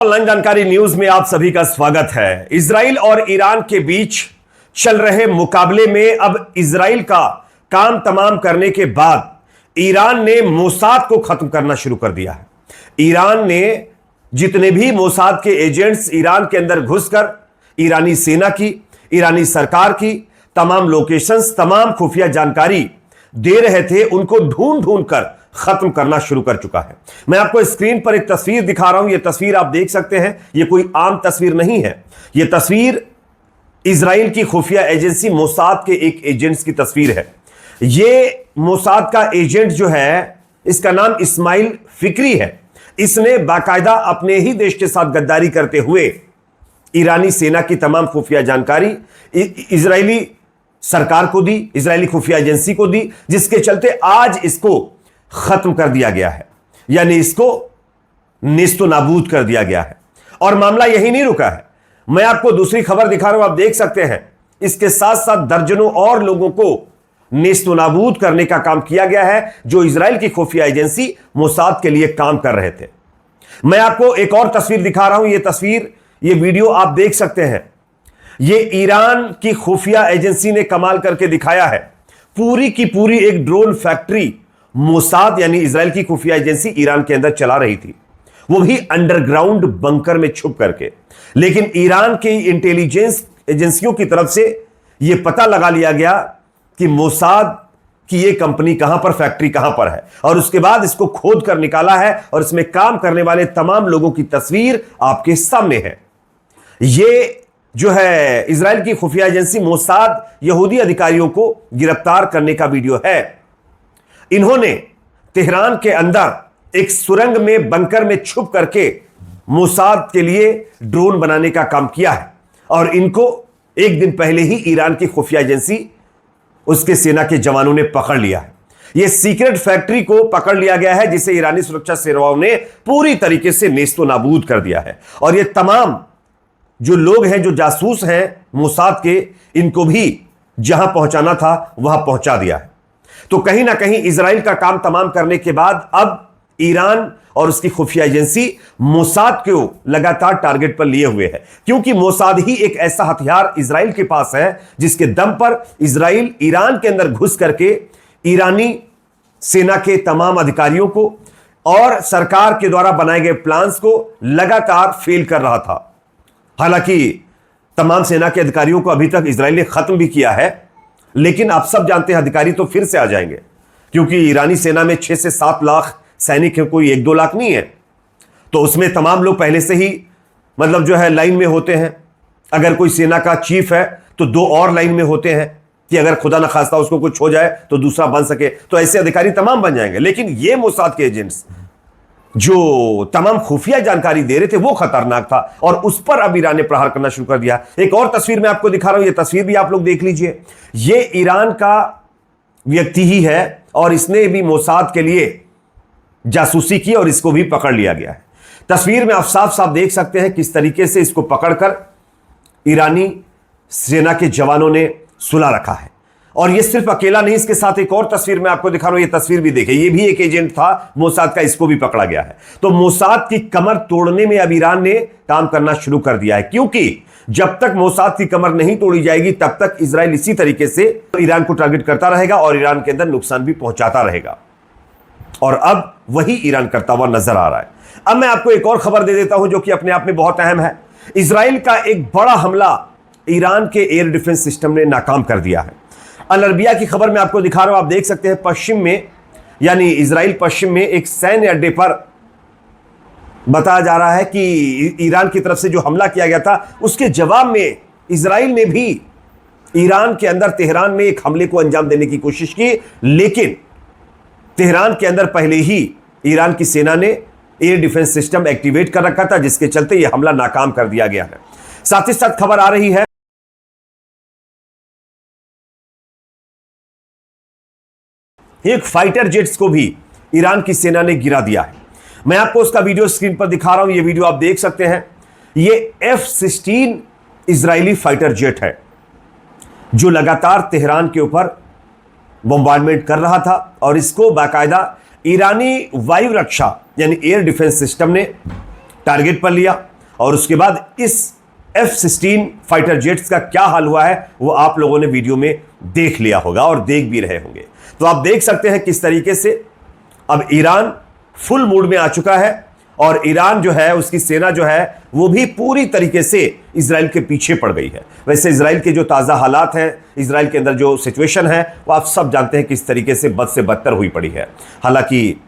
Online जानकारी news में आप सभी का स्वागत है। इजराइल और ईरान के बीच चल रहे मुकाबले में अब इजराइल का काम तमाम करने के बाद ईरान ने मोसाद को खत्म करना शुरू कर दिया है। ईरान ने जितने भी मोसाद के एजेंट्स ईरान के अंदर घुसकर ईरानी सेना की, ईरानी सरकार की तमाम लोकेशंस, तमाम खुफिया जानकारी दे रहे थे, उनको ढूंढ ढूंढ कर खत्म करना शुरू कर चुका है। मैं आपको स्क्रीन पर एक तस्वीर दिखा रहा हूं। यह तस्वीर आप देख सकते हैं, यह कोई आम तस्वीर नहीं है। यह तस्वीर इजराइल की खुफिया एजेंसी मोसाद के एक एजेंट्स की तस्वीर है। यह मोसाद का एजेंट जो है, इसका नाम इस्माइल फिक्री है। इसने बाकायदा अपने ही देश के साथ गद्दारी करते हुए ईरानी सेना की तमाम खुफिया जानकारी इजरायली सरकार को दी, इजरायली खुफिया एजेंसी को दी, जिसके चलते आज इसको खत्म कर दिया गया है, यानी इसको नेस्तो नाबूद कर दिया गया है। और मामला यही नहीं रुका है। मैं आपको दूसरी खबर दिखा रहा हूं, आप देख सकते हैं। इसके साथ साथ दर्जनों और लोगों को नेस्तो नाबूद करने का काम किया गया है, जो इजराइल की खुफिया एजेंसी मोसाद के लिए काम कर रहे थे। मैं आपको एक और तस्वीर दिखा रहा हूं। यह तस्वीर, यह वीडियो आप देख सकते हैं। यह ईरान की खुफिया एजेंसी ने कमाल करके दिखाया है। पूरी की पूरी एक ड्रोन फैक्ट्री मोसाद यानी इजराइल की खुफिया एजेंसी ईरान के अंदर चला रही थी, वो भी अंडरग्राउंड बंकर में छुप करके। लेकिन ईरान की इंटेलिजेंस एजेंसियों की तरफ से यह पता लगा लिया गया कि मोसाद की यह कंपनी कहां पर, फैक्ट्री कहां पर है, और उसके बाद इसको खोद कर निकाला है और इसमें काम करने वाले तमाम लोगों की तस्वीर आपके सामने है। यह जो है इजराइल की खुफिया एजेंसी मोसाद यहूदी अधिकारियों को गिरफ्तार करने का वीडियो है। इन्होंने तेहरान के अंदर एक सुरंग में, बंकर में छुप करके मोसाद के लिए ड्रोन बनाने का काम किया है, और इनको एक दिन पहले ही ईरान की खुफिया एजेंसी, उसके सेना के जवानों ने पकड़ लिया है। यह सीक्रेट फैक्ट्री को पकड़ लिया गया है, जिसे ईरानी सुरक्षा सेवाओं ने पूरी तरीके से नेस्तो नाबूद कर दिया है। और ये तमाम जो लोग हैं, जो जासूस हैं मोसाद के, इनको भी जहां पहुंचाना था वहां पहुंचा दिया है। तो कहीं ना कहीं इजराइल का काम तमाम करने के बाद अब ईरान और उसकी खुफिया एजेंसी मोसाद को लगातार टारगेट पर लिए हुए है, क्योंकि मोसाद ही एक ऐसा हथियार इजराइल के पास है जिसके दम पर इजराइल ईरान के अंदर घुस करके ईरानी सेना के तमाम अधिकारियों को और सरकार के द्वारा बनाए गए प्लान्स को लगातार फेल कर रहा था। हालांकि तमाम सेना के अधिकारियों को अभी तक इजराइल ने खत्म भी किया है, लेकिन आप सब जानते हैं अधिकारी तो फिर से आ जाएंगे, क्योंकि ईरानी सेना में 6 से 7 लाख सैनिक है, कोई 1-2 लाख नहीं है। तो उसमें तमाम लोग पहले से ही मतलब जो है लाइन में होते हैं। अगर कोई सेना का चीफ है तो 2 और लाइन में होते हैं कि अगर खुदा न खास्ता उसको कुछ हो जाए तो दूसरा बन सके। तो ऐसे अधिकारी तमाम बन जाएंगे। लेकिन ये मोसाद के एजेंट्स जो तमाम खुफिया जानकारी दे रहे थे वो खतरनाक था, और उस पर अब ईरान ने प्रहार करना शुरू कर दिया। एक और तस्वीर मैं आपको दिखा रहा हूं, यह तस्वीर भी आप लोग देख लीजिए। यह ईरान का व्यक्ति ही है, और इसने भी मोसाद के लिए जासूसी की और इसको भी पकड़ लिया गया है। तस्वीर में आप साफ साफ देख सकते हैं किस तरीके से इसको पकड़कर ईरानी सेना के जवानों ने सुला रखा है। और यह सिर्फ अकेला नहीं, इसके साथ एक और तस्वीर मैं आपको दिखा रहा हूं। यह तस्वीर भी देखिए, यह भी एक एजेंट था मोसाद का, इसको भी पकड़ा गया है। तो मोसाद की कमर तोड़ने में अब ईरान ने काम करना शुरू कर दिया है, क्योंकि जब तक मोसाद की कमर नहीं तोड़ी जाएगी तब तक इजराइल इसी तरीके से ईरान को टारगेट करता रहेगा और ईरान के अंदर नुकसान भी पहुंचाता रहेगा। और अब वही ईरान करता हुआ नजर आ रहा है। अब मैं आपको एक और खबर दे देता हूं, जो कि अपने आप में बहुत अहम है। इजराइल का एक बड़ा हमला ईरान के एयर डिफेंस सिस्टम ने नाकाम कर दिया है। अल अरबिया की खबर मैं आपको दिखा रहा हूं, आप देख सकते हैं। पश्चिम में, यानी इजराइल पश्चिम में एक सैन्य अड्डे पर बताया जा रहा है कि ईरान की तरफ से जो हमला किया गया था, उसके जवाब में इजराइल ने भी ईरान के अंदर तेहरान में एक हमले को अंजाम देने की कोशिश की। लेकिन तेहरान के अंदर पहले ही ईरान की सेना ने एयर डिफेंस सिस्टम एक्टिवेट कर रखा था, जिसके चलते यह हमला नाकाम कर दिया गया है। साथ ही साथ खबर आ रही है एक फाइटर जेट्स को भी ईरान की सेना ने गिरा दिया है। मैं आपको उसका वीडियो स्क्रीन पर दिखा रहा हूं, यह वीडियो आप देख सकते हैं। यह F-16 इजरायली फाइटर जेट है, जो लगातार तेहरान के ऊपर बॉम्बार्डमेंट कर रहा था, और इसको बाकायदा ईरानी वायु रक्षा यानी एयर डिफेंस सिस्टम ने टारगेट पर लिया और उसके बाद इस F-16 फाइटर जेट्स का क्या हाल हुआ है वो आप लोगों ने वीडियो में देख लिया होगा और देख भी रहे होंगे। तो आप देख सकते हैं किस तरीके से अब ईरान फुल मूड में आ चुका है और ईरान जो है उसकी सेना जो है वो भी पूरी तरीके से इजराइल के पीछे पड़ गई है। वैसे इजराइल के जो ताज़ा हालात हैं, इजराइल के अंदर जो सिचुएशन है वो आप सब जानते हैं किस तरीके से बद से बदतर हुई पड़ी है। हालांकि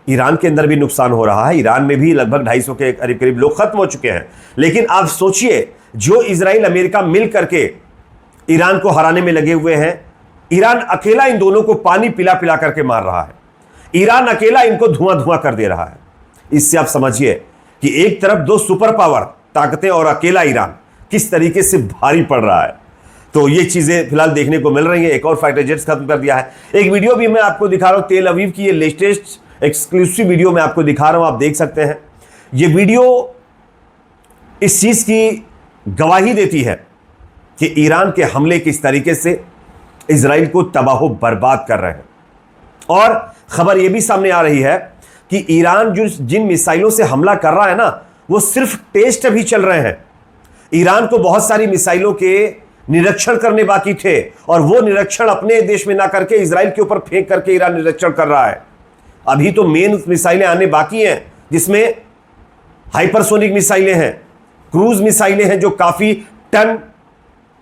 ईरान के अंदर भी नुकसान हो रहा है, ईरान में भी लगभग 250 के करीब करीब लोग खत्म हो चुके हैं। लेकिन आप सोचिए, जो इजराइल अमेरिका मिल करके ईरान को हराने में लगे हुए हैं, ईरान अकेला इन दोनों को पानी पिला पिला करके मार रहा है, ईरान अकेला इनको धुआं धुआं कर दे रहा है। इससे आप समझिए कि एक तरफ दो सुपर पावर ताकतें और अकेला ईरान किस तरीके से भारी पड़ रहा है। तो ये चीजें फिलहाल देखने को मिल रही हैं। एक और फाइटर जेट्स खत्म कर दिया है। एक वीडियो भी मैं आपको दिखा रहा हूं, तेल अवीव की ये लेटेस्ट एक्सक्लूसिव वीडियो मैं आपको दिखा रहा हूं, आप देख सकते हैं। ये वीडियो इस चीज की गवाही देती है कि ईरान के हमले किस तरीके से इजराइल को तबाह बर्बाद कर रहे हैं। और खबर यह भी सामने आ रही है कि ईरान जिन मिसाइलों से हमला कर रहा है ना, वो सिर्फ टेस्ट अभी चल रहे हैं। ईरान को बहुत सारी मिसाइलों के निरीक्षण करने बाकी थे और वो निरीक्षण अपने देश में ना करके इजराइल के ऊपर फेंक करके ईरान निरीक्षण कर रहा है। अभी तो मेन मिसाइलें आने बाकी हैं, जिसमें हाइपरसोनिक मिसाइलें हैं, क्रूज मिसाइलें हैं जो काफी टन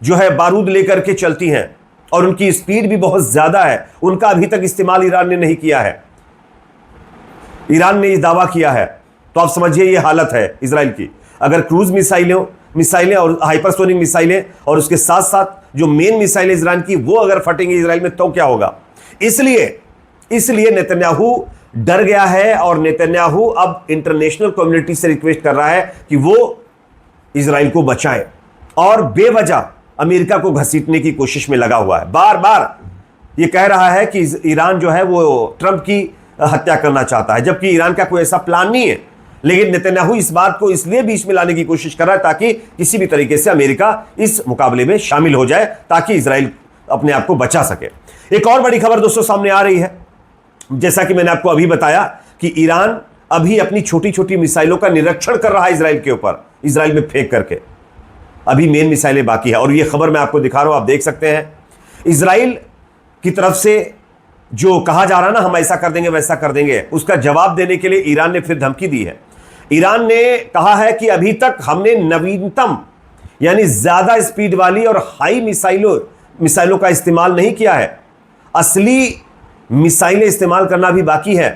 जो है बारूद लेकर के चलती हैं और उनकी स्पीड भी बहुत ज्यादा है। उनका अभी तक इस्तेमाल ईरान ने नहीं किया है। ईरान ने यह दावा किया है, तो आप समझिए ये हालत है इजराइल की। अगर क्रूज मिसाइलें और हाइपरसोनिक मिसाइलें और उसके साथ साथ जो मेन मिसाइलें ईरान की वो अगर फटेंगी इजराइल में तो क्या होगा। इसलिए नेतन्याहू डर गया है और नेतन्याहू अब इंटरनेशनल कम्युनिटी से रिक्वेस्ट कर रहा है कि वो इजराइल को बचाएं और बेवजह अमेरिका को घसीटने की कोशिश में लगा हुआ है। बार बार ये कह रहा है कि ईरान जो है वो ट्रंप की हत्या करना चाहता है, जबकि ईरान का कोई ऐसा प्लान नहीं है। लेकिन नेतन्याहू इस बात को इसलिए बीच में लाने की कोशिश कर रहा है ताकि किसी भी तरीके से अमेरिका इस मुकाबले में शामिल हो जाए, ताकि इजराइल अपने आप को बचा सके। एक और बड़ी खबर दोस्तों सामने आ रही है। जैसा कि मैंने आपको अभी बताया कि ईरान अभी अपनी छोटी छोटी मिसाइलों का निरीक्षण कर रहा है इजराइल के ऊपर, इजराइल में फेंक करके। अभी मेन मिसाइलें बाकी है और यह खबर मैं आपको दिखा रहा हूं, आप देख सकते हैं। इजराइल की तरफ से जो कहा जा रहा है ना, हम ऐसा कर देंगे वैसा कर देंगे, उसका जवाब देने के लिए ईरान ने फिर धमकी दी है। ईरान ने कहा है कि अभी तक हमने नवीनतम यानी ज्यादा स्पीड वाली और हाई मिसाइलों का इस्तेमाल नहीं किया है। असली मिसाइलें इस्तेमाल करना भी बाकी है।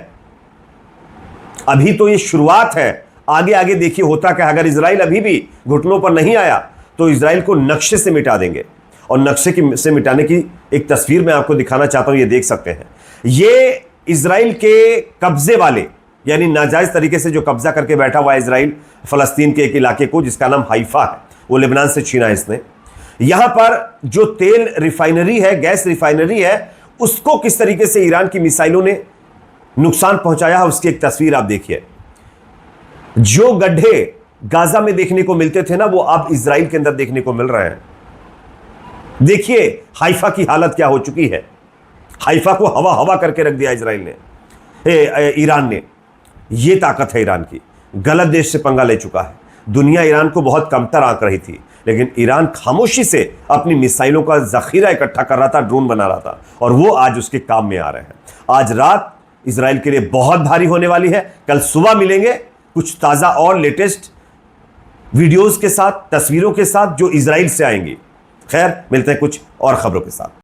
अभी तो ये शुरुआत है, आगे आगे देखिए होता क्या। अगर इजराइल अभी भी घुटनों पर नहीं आया तो इजराइल को नक्शे से मिटा देंगे। और नक्शे से मिटाने की एक तस्वीर मैं आपको दिखाना चाहता हूं, ये देख सकते हैं। ये इजराइल के कब्जे वाले यानी नाजायज तरीके से जो कब्जा करके बैठा हुआ है इजराइल फलस्तीन के एक इलाके को, जिसका नाम हाइफा है, वो लेबनान से छीना है इसने। यहां पर जो तेल रिफाइनरी है, गैस रिफाइनरी है, उसको किस तरीके से ईरान की मिसाइलों ने नुकसान पहुंचाया है, उसकी एक तस्वीर आप देखिए। जो गड्ढे गाजा में देखने को मिलते थे ना, वो अब इजराइल के अंदर देखने को मिल रहे हैं। देखिए हाइफा की हालत क्या हो चुकी है। हाइफा को हवा हवा करके रख दिया इजराइल ने, ईरान ने। यह ताकत है ईरान की। गलत देश से पंगा ले चुका है। दुनिया ईरान को बहुत कमतर आंक रही थी, लेकिन ईरान खामोशी से अपनी मिसाइलों का जखीरा इकट्ठा कर रहा था, ड्रोन बना रहा था, और वो आज उसके काम में आ रहे हैं। आज रात इजराइल के लिए बहुत भारी होने वाली है। कल सुबह मिलेंगे कुछ ताजा और लेटेस्ट वीडियोस के साथ, तस्वीरों के साथ जो इजराइल से आएंगी। खैर, मिलते हैं कुछ और खबरों के साथ।